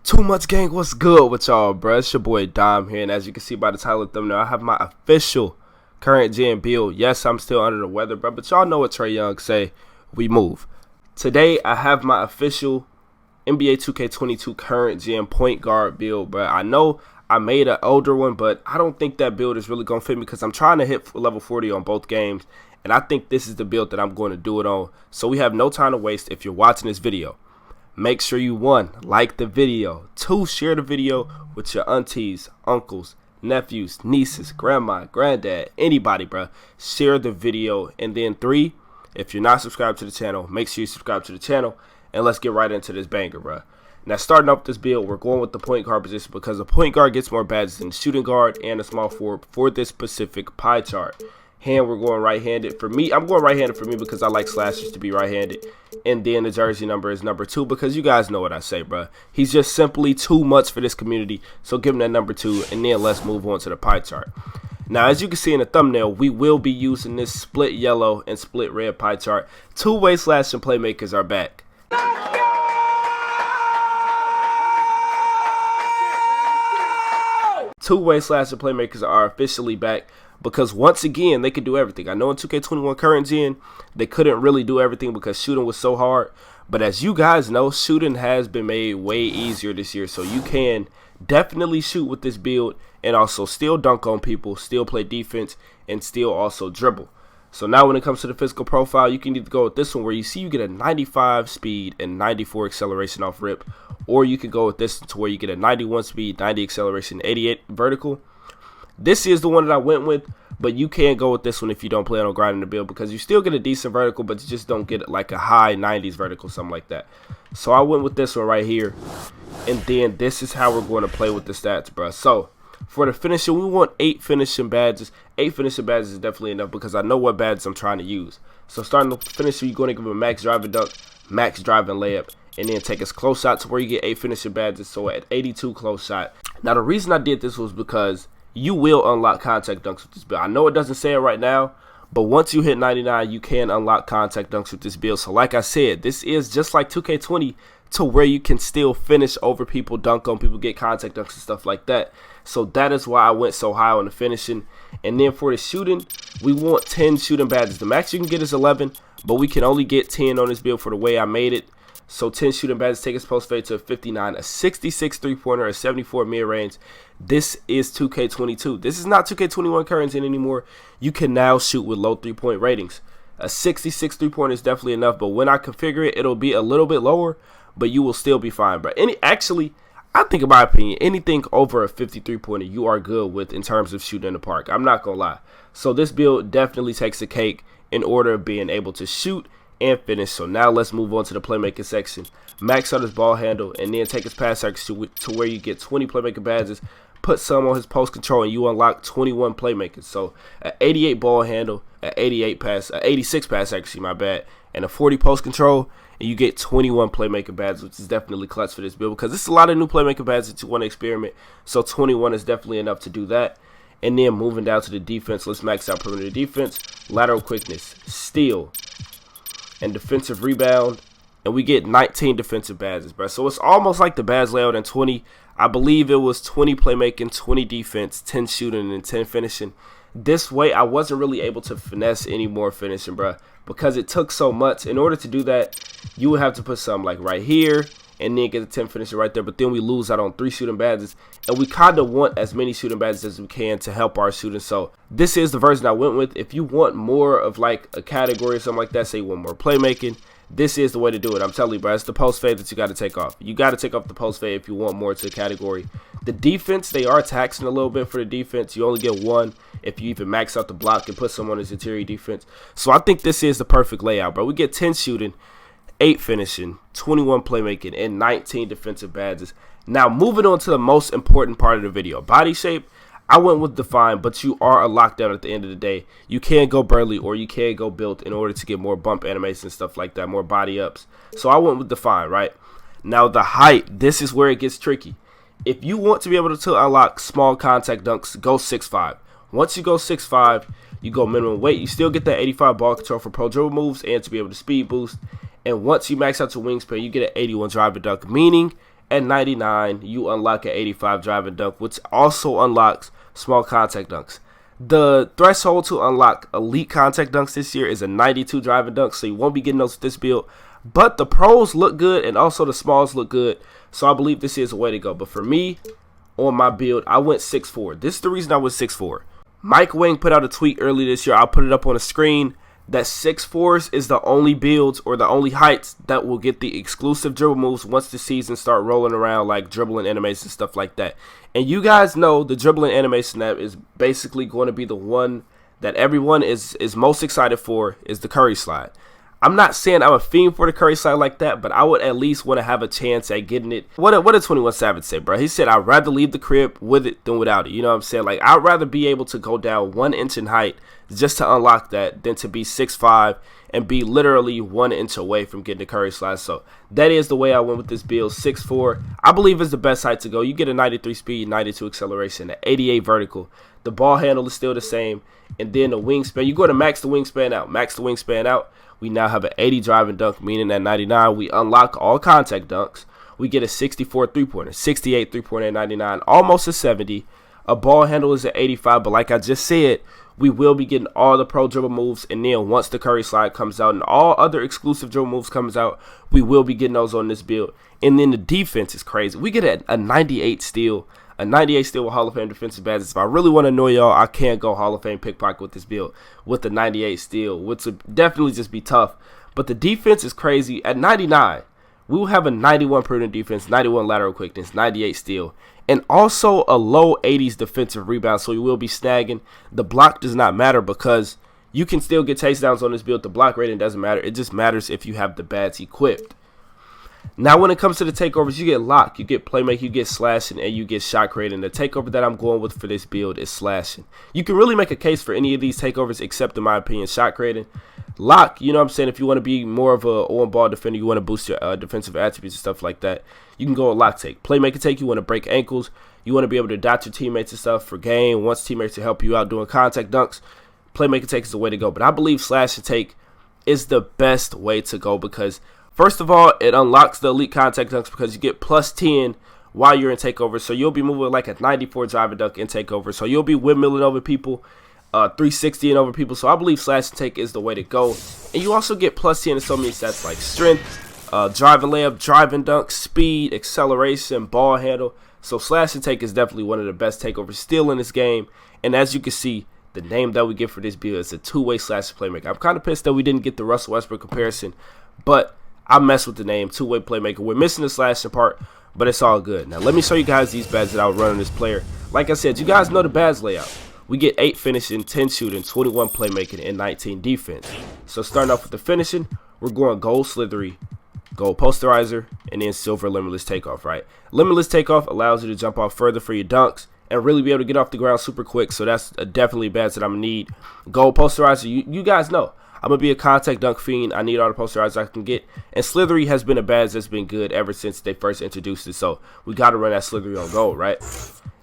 Too much gang, what's good with y'all, bruh? It's your boy Dom here, and as you can see by the title of the thumbnail, I have my official current gen build. Yes, I'm still under the weather, bruh, but y'all know what Trey Young say, we move. Today, I have my official NBA 2K22 current gen point guard build, bruh. I know I made an older one, but I don't think that build is really going to fit me because I'm trying to hit level 40 on both games, and I think this is the build that I'm going to do it on. So we have no time to waste. If you're watching this video, make sure you 1, like the video, 2, share the video with your aunties, uncles, nephews, nieces, grandma, granddad, anybody, bro. Share the video. And then 3, if you're not subscribed to the channel, make sure you subscribe to the channel. And let's get right into this banger, bro. Now, starting off this build, we're going with the point guard position because the point guard gets more badges than the shooting guard and a small forward for this specific pie chart. Hand, we're going right-handed. For me, I'm going right-handed for me because I like slashers to be right-handed. And then the jersey number is number 2 because you guys know what I say, bro. He's just simply too much for this community. So give him that number 2, and then let's move on to the pie chart. Now, as you can see in the thumbnail, we will be using this split yellow and split red pie chart. Two-way slash and playmakers are back. Two-way slash and playmakers are officially back. Because once again, they could do everything. I know in 2K21 current gen, they couldn't really do everything because shooting was so hard. But as you guys know, shooting has been made way easier this year. So you can definitely shoot with this build and also still dunk on people, still play defense, and still also dribble. So now when it comes to the physical profile, you can either go with this one where you see you get a 95 speed and 94 acceleration off rip. Or you can go with this to where you get a 91 speed, 90 acceleration, 88 vertical. This is the one that I went with, but you can go with this one if you don't plan on grinding the build because you still get a decent vertical, but you just don't get like a high 90s vertical, something like that. So I went with this one right here, and then this is how we're going to play with the stats, bro. So for the finishing, we want 8 finishing badges. 8 finishing badges is definitely enough because I know what badges I'm trying to use. So starting the finisher, you're going to give him a max driving dunk, max driving layup, and then take his close shot to where you get 8 finishing badges. So at 82 close shot. Now the reason I did this was because you will unlock contact dunks with this build. I know it doesn't say it right now, but once you hit 99, you can unlock contact dunks with this build. So like I said, this is just like 2K20 to where you can still finish over people, dunk on people, get contact dunks and stuff like that. So that is why I went so high on the finishing. And then for the shooting, we want 10 shooting badges. The max you can get is 11, but we can only get 10 on this build for the way I made it. So 10 shooting badges, take his post fade to a 59, a 66 three-pointer, a 74 mid-range. This is 2K22. This is not 2K21 current gen anymore. You can now shoot with low three-point ratings. A 66 three-pointer is definitely enough, but when I configure it, it'll be a little bit lower, but you will still be fine, bro. Actually, I think in my opinion, anything over a 50 three-pointer you are good with in terms of shooting in the park. I'm not going to lie. So this build definitely takes a cake in order of being able to shoot and finish. So now let's move on to the playmaking section. Max out his ball handle and then take his pass accuracy to where you get 20 playmaking badges. Put some on his post control and you unlock 21 playmakers. So an 88 ball handle, an 86 pass accuracy, my bad, and a 40 post control, and you get 21 playmaker badges, which is definitely clutch for this build because it's a lot of new playmaker badges that you want to experiment. So 21 is definitely enough to do that. And then moving down to the defense, let's max out perimeter defense, lateral quickness, steal, and defensive rebound, and we get 19 defensive badges, bro. So it's almost like the badge layout in 20. I believe it was 20 playmaking, 20 defense, 10 shooting, and 10 finishing. This way, I wasn't really able to finesse any more finishing, bro, because it took so much. In order to do that, you would have to put something like right here, and then get a 10 finishing right there. But then we lose out on 3 shooting badges, and we kind of want as many shooting badges as we can to help our shooting. So this is the version I went with. If you want more of like a category or something like that, say you want more playmaking, this is the way to do it. I'm telling you, bro, it's the post fade that you got to take off. You got to take off the post fade if you want more to the category. The defense, they are taxing a little bit for the defense. You only get 1 if you even max out the block and put someone as interior defense. So I think this is the perfect layout, bro. We get 10 shooting, 8 finishing, 21 playmaking, and 19 defensive badges. Now, moving on to the most important part of the video. Body shape, I went with Define, but you are a lockdown at the end of the day. You can go Burly or you can go Built in order to get more bump animation and stuff like that, more body ups. So I went with Define, right? Now, the height, this is where it gets tricky. If you want to be able to unlock small contact dunks, go 6'5". Once you go 6'5", you go minimum weight. You still get that 85 ball control for pro dribble moves and to be able to speed boost. And once you max out your wingspan, you get an 81 drive and dunk, meaning At 99, you unlock an 85 drive and dunk, which also unlocks small contact dunks. The threshold to unlock elite contact dunks this year is a 92 drive and dunk, so you won't be getting those with this build. But the pros look good, and also the smalls look good, so I believe this is a way to go. But for me, on my build, I went 6'4". This is the reason I went 6'4". Mike Wang put out a tweet earlier this year. I'll put it up on the screen. That 6'4s is the only builds or the only heights that will get the exclusive dribble moves once the season start rolling around, like dribbling animation and stuff like that. And you guys know the dribbling animation that is basically going to be the one that everyone is most excited for is the Curry slide. I'm not saying I'm a fiend for the Curry slide like that, but I would at least want to have a chance at getting it. What did 21 Savage say, bro? He said, I'd rather leave the crib with it than without it. You know what I'm saying? Like, I'd rather be able to go down 1 inch in height just to unlock that than to be 6'5" and be literally 1 inch away from getting the Curry slide. So that is the way I went with this build. 6'4", I believe is the best height to go. You get a 93 speed, 92 acceleration, an 88 vertical. The ball handle is still the same. And then the wingspan, you go to max the wingspan out. Max the wingspan out. We now have an 80 drive and dunk, meaning at 99, we unlock all contact dunks. We get a 64 three-pointer, 68 three-pointer at 99, almost a 70. A ball handle is at 85, but like I just said, we will be getting all the pro dribble moves, and then once the Curry slide comes out and all other exclusive dribble moves comes out, we will be getting those on this build. And then the defense is crazy. We get a 98 steal. A 98 steal with Hall of Fame defensive badges. If I really want to annoy y'all, I can't go Hall of Fame pickpocket with this build with the 98 steal, which would definitely just be tough. But the defense is crazy. At 99, we will have a 91 perimeter defense, 91 lateral quickness, 98 steal, and also a low 80s defensive rebound, so we will be snagging. The block does not matter because you can still get takedowns on this build. The block rating doesn't matter. It just matters if you have the bads equipped. Now, when it comes to the takeovers, you get lock, you get playmaker, you get slashing, and you get shot creating. The takeover that I'm going with for this build is slashing. You can really make a case for any of these takeovers except, in my opinion, shot creating. Lock, you know what I'm saying, if you want to be more of a on-ball defender, you want to boost your defensive attributes and stuff like that, you can go with lock take. Playmaker take, you want to break ankles, you want to be able to dot your teammates and stuff for game, wants teammates to help you out doing contact dunks. Playmaker take is the way to go. But I believe slash and take is the best way to go because first of all, it unlocks the elite contact dunks because you get plus 10 while you're in takeover. So you'll be moving like a 94 drive and dunk in takeover. So you'll be windmilling over people, 360 and over people. So I believe slash and take is the way to go. And you also get plus 10 in so many stats like strength, drive and layup, drive and dunk, speed, acceleration, ball handle. So slash and take is definitely one of the best takeovers still in this game. And as you can see, the name that we get for this build is a two-way slash playmaker. I'm kind of pissed that we didn't get the Russell Westbrook comparison, but I mess with the name, two-way playmaker. We're missing the slashing part, but it's all good. Now, let me show you guys these badges that I would run on this player. Like I said, you guys know the badge layout. We get 8 finishing, 10 shooting, 21 playmaking, and 19 defense. So starting off with the finishing, we're going gold slithery, gold posterizer, and then silver limitless takeoff, right? Limitless takeoff allows you to jump off further for your dunks and really be able to get off the ground super quick. So that's definitely a badge that I'm going to need. Gold posterizer, you guys know. I'm going to be a contact dunk fiend. I need all the posterizers I can get. And Slithery has been a badge that's been good ever since they first introduced it. So we got to run that Slithery on gold, right?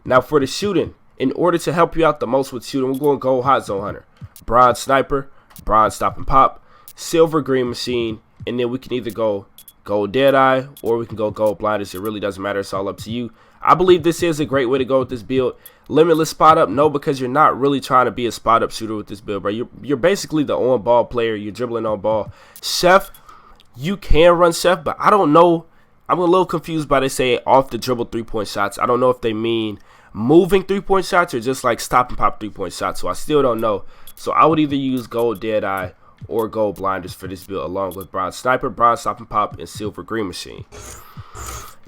Now for the shooting, in order to help you out the most with shooting, we're going gold hot zone hunter, bronze sniper, bronze stop and pop, silver green machine, and then we can either go gold deadeye or we can go gold blinders. It really doesn't matter. It's all up to you. I believe this is a great way to go with this build. Limitless spot up, no, because you're not really trying to be a spot up shooter with this build, bro. You're basically the on ball player. You're dribbling on ball. Chef, you can run Chef, but I don't know. I'm a little confused by they say off the dribble 3-point shots. I don't know if they mean moving 3-point shots or just like stop and pop 3-point shots. So I still don't know. So I would either use gold deadeye or gold blinders for this build, along with bronze sniper, bronze stop and pop, and silver green machine.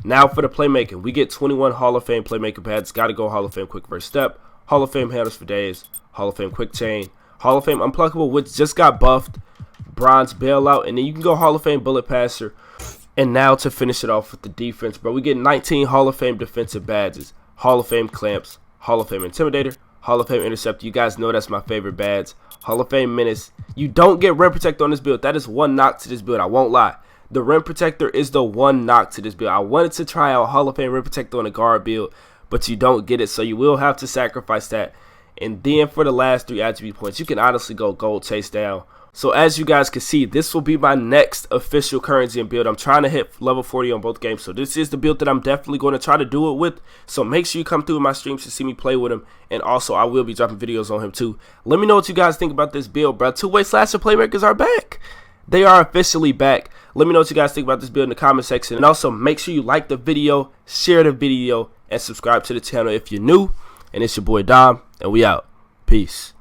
Now for the playmaking, we get 21 Hall of Fame playmaker pads. Got to go Hall of Fame quick first step, Hall of Fame handles for days, Hall of Fame quick chain, Hall of Fame unpluckable, which just got buffed, bronze bailout, and then you can go Hall of Fame bullet passer. And now to finish it off with the defense, bro, we get 19 Hall of Fame defensive badges, Hall of Fame clamps, Hall of Fame intimidator, Hall of Fame interceptor. You guys know that's my favorite badge. Hall of Fame menace. You don't get rim protector on this build. That is one knock to this build. I won't lie. The rim protector is the one knock to this build. I wanted to try out Hall of Fame rim protector on a guard build, but you don't get it, so you will have to sacrifice that. And then for the last 3 attribute points, you can honestly go gold chase down, So as you guys can see, this will be my next official currency and build. I'm trying to hit level 40 on both games. So this is the build that I'm definitely going to try to do it with. So make sure you come through my streams to see me play with him. And also, I will be dropping videos on him too. Let me know what you guys think about this build, bro. Two-way slasher playmakers are back. They are officially back. Let me know what you guys think about this build in the comment section. And also, make sure you like the video, share the video, and subscribe to the channel if you're new. And it's your boy Dom, and we out. Peace.